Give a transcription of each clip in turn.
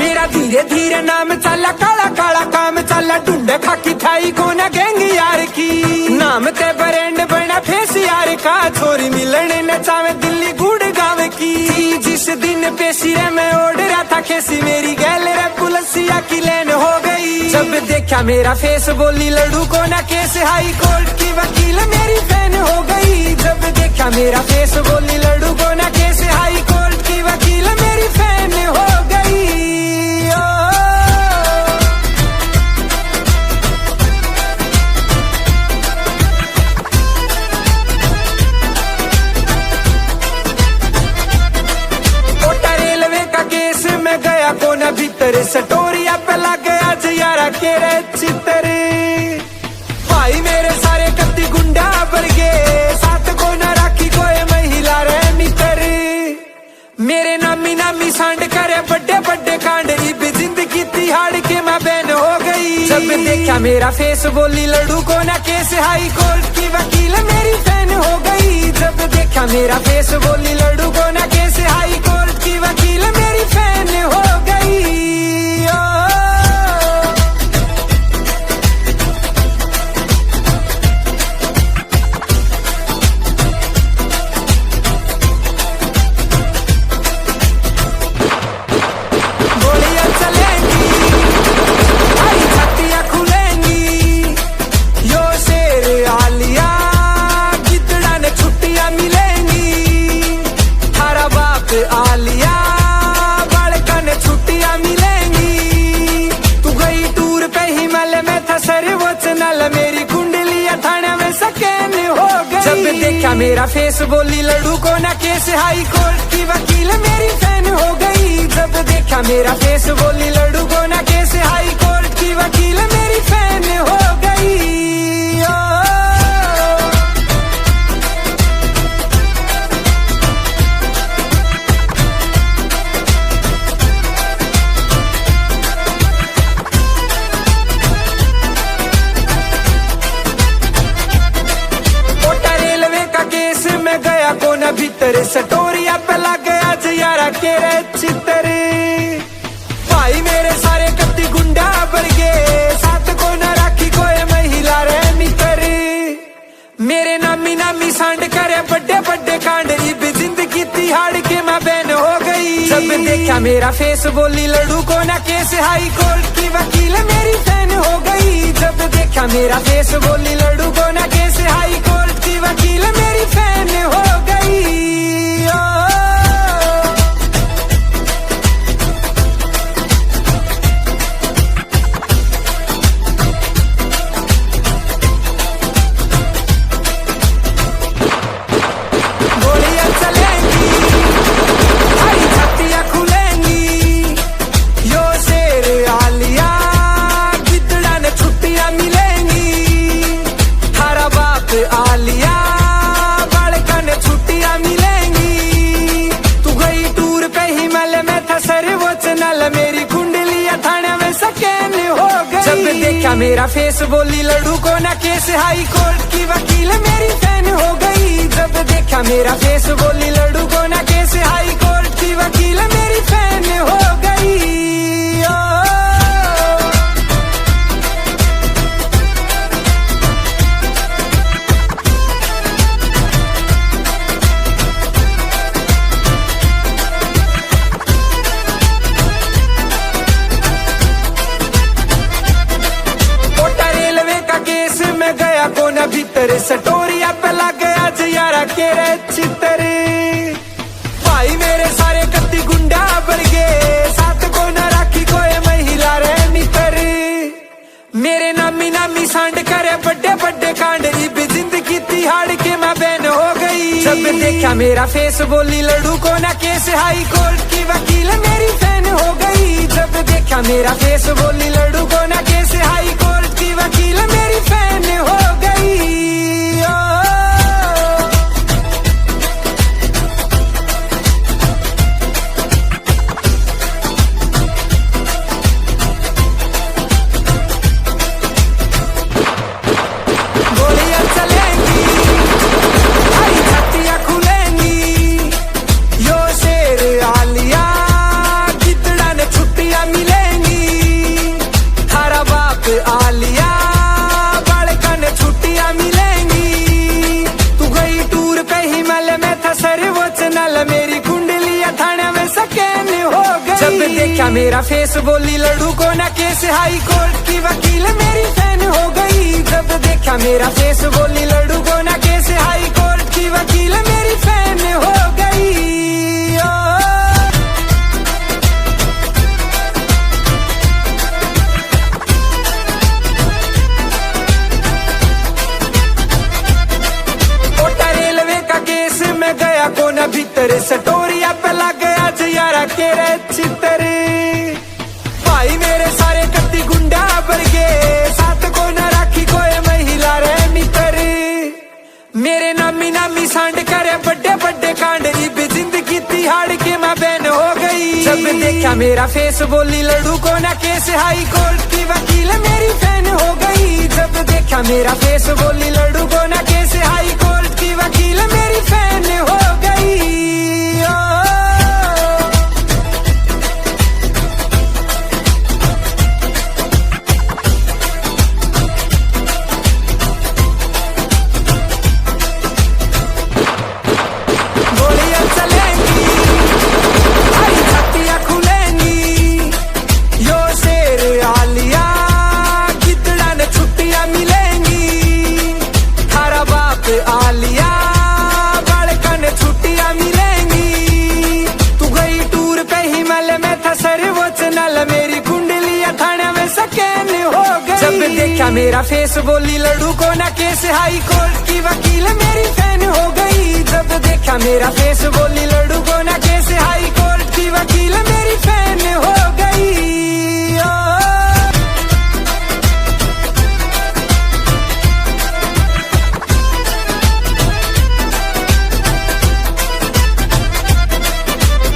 मेरा धीरे धीरे नाम चला, काला काला काम चला, ढूंढे खाकी थाई को ना गैंग यार की। नाम ते ब्रांड बना फेस यार का, छोरी मिलने न चावे दिल्ली गुड़गांव की। जिस दिन पेशी रे मैं ओढ़ रहा था खेसी, मेरी गैल रे पुलिसिया की लेन हो गई। जब देखा मेरा फेस बोली लड़ू को ना केस, हाई कोर्ट की वकील मेरी फैन हो गई। जब देखा मेरा फेस बोली लड़ू को ना केस, हाई कोर्ट की वकील मेरी फैन हो गई। कोटा रेलवे का केस में गया कोना भीतर, सटोरिया पे लग गया जियारा के रे चित्र। भाई मेरे सारे कत्ती गुंडा भर गए, साथ को न राखी कोई महिला रे मित्र। मेरे नामी नामी सांड करे बड़े बड़े कांड, इब जिंदगी तिहाड़ के मैं बैन हो गई। जब देखा मेरा फेस बोली लड़ू को ना केस, हाई कोर्ट की वकील मेरी फैन हो गई। जब देखा मेरा फेस बोली लड़ू को ना केस, हाई कोर्ट की वकील मेरी फैन हो गई। आलिया बड़कन छुट्टियां मिलेंगी, तू गई टूर पे हिमालय में था सर्वोच्च नल, मेरी कुंडलियां थाने में सकैन हो गई। जब देखा मेरा फेस बोली लड़ू को ना केस, हाई कोर्ट की वकील मेरी फैन हो गई। जब देखा मेरा फेस बोली लड़ू को ना केस, हाई कोर्ट की वकील मेरी फैन हो गई। गया कोना भीतर, सटोरिया पे लग गया जियारा के रे चित्र। भाई मेरे सारे कत्ती गुंडा भर गए, साथ को न राखी कोई महिला रे मित्र। मेरे नामी नामी सांड करे बड़े बड़े कांड, इब जिंदगी तिहाड़ के मैं बैन हो गई। जब देखा मेरा फेस बोली लड़ू को ना केस, हाई कोर्ट की वकील मेरी फैन हो गई। जब देखा मेरा फेस बोली लड़ू को ना केस, हाई कोर्ट की वकील मेरी फैन हो गई। गोलियां चलेंगी, हरी छत्तियां खुलेंगी, यो शेर आलिया गिद्दड़ा ने छुट्टियां मिलेंगी। थारा बाप आलिया बड़कन छुट्टियां मिलेंगी, तू गई टूर पे हिमालय में था सर्वोच्च नल, मेरी कुंडलियां थाने में सकैन हो गई। जब देखा मेरा फेस बोली लड़ू को ना केस, हाई कोर्ट की वकील मेरी फैन हो गई। जब देखा मेरा फेस बोली लड़ू को ना केस, हाई कोर्ट की वकील मेरी फैन हो गई। गया कोना भीतर, सटोरिया पे लग गया जियारा के रे चित्र। भाई मेरे सारे कत्ती गुंडा भर गए, साथ को न राखी कोई महिला रे मित्र। मेरे नामी नामी सांड करे बड़े बड़े कांड, इब जिंदगी तिहाड़ के मैं बैन हो गई। जब देखा मेरा फेस बोली लड़ू को ना केस, हाई कोर्ट की वकील मेरी फैन हो गई। जब देखा मेरा फेस बोली लड़ू को ना केस, हाई कोर्ट की वकील मेरी फैन हो गई। गोलियां चलेंगी, हरी छत्तियां खुलेंगी, यो शेर आलिया गिद्दड़ा ने छुट्टियां मिलेंगी। देखा मेरा फेस बोली लड्डू को ना केस, हाई कोर्ट की वकील मेरी फैन हो गई। जब देखा मेरा फेस बोली लड्डू को ना केस, हाई कोर्ट की वकील मेरी फैन हो गई। कोटा रेलवे का केस में गया कोना भीतर, सटोरिया पे लग गया जयारा के रे चितर। भाई मेरे सारे कत्ती गुंडा भर गए, साथ को न राखी कोई महिला रे मित्र। मेरे नामी नामी सांड करे बड़े बड़े कांड, इब जिंदगी तिहाड़ के मैं बहन हो गई। जब देखा मेरा फेस बोली लड्डू को ना केस, हाई कोर्ट की वकील मेरी फैन हो गई। जब देखा मेरा फेस बोली लड्डू को ना केस, हाई कोर्ट की वकील मेरी फैन हो गई। देखा मेरा फेस बोली लड्डू को ना केस, हाई कोर्ट की वकील मेरी फैन हो गई। जब देखा मेरा फेस बोली लड्डू को ना केस, हाई कोर्ट की वकील मेरी फैन हो गई।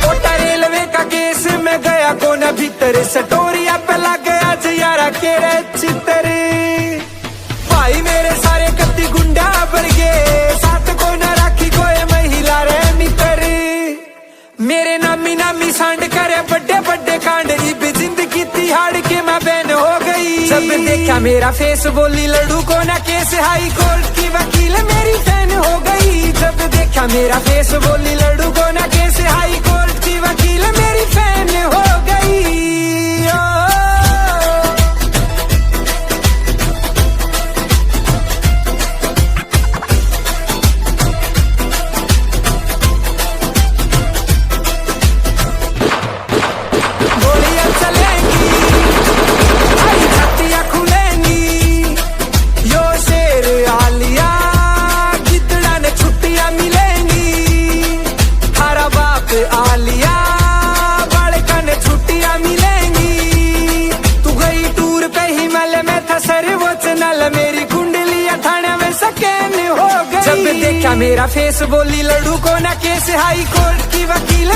कोटा रेलवे का केस में गया कोना भीतर, सटोरिया पे लग गया जयारा के रे चितर। भाई मेरे सारे कत्ती गुंडा भर गए, साथ को न राखी कोई महिला रे मित्र। मेरे नामी नामी सांड करे बड़े बड़े कांड, इब जिंदगी तिहाड़ के मैं बहन हो गई। जब देखा मेरा फेस बोली लड्डू को ना केस, हाई कोर्ट की वकील मेरी फैन हो गई। जब देखा मेरा फेस बोली लड्डू को ना केस, हाई कोर्ट की वकील मेरी फैन हो गई। जब देखा मेरा फेस बोली लड्डू को ना केस, हाई कोर्ट की वकील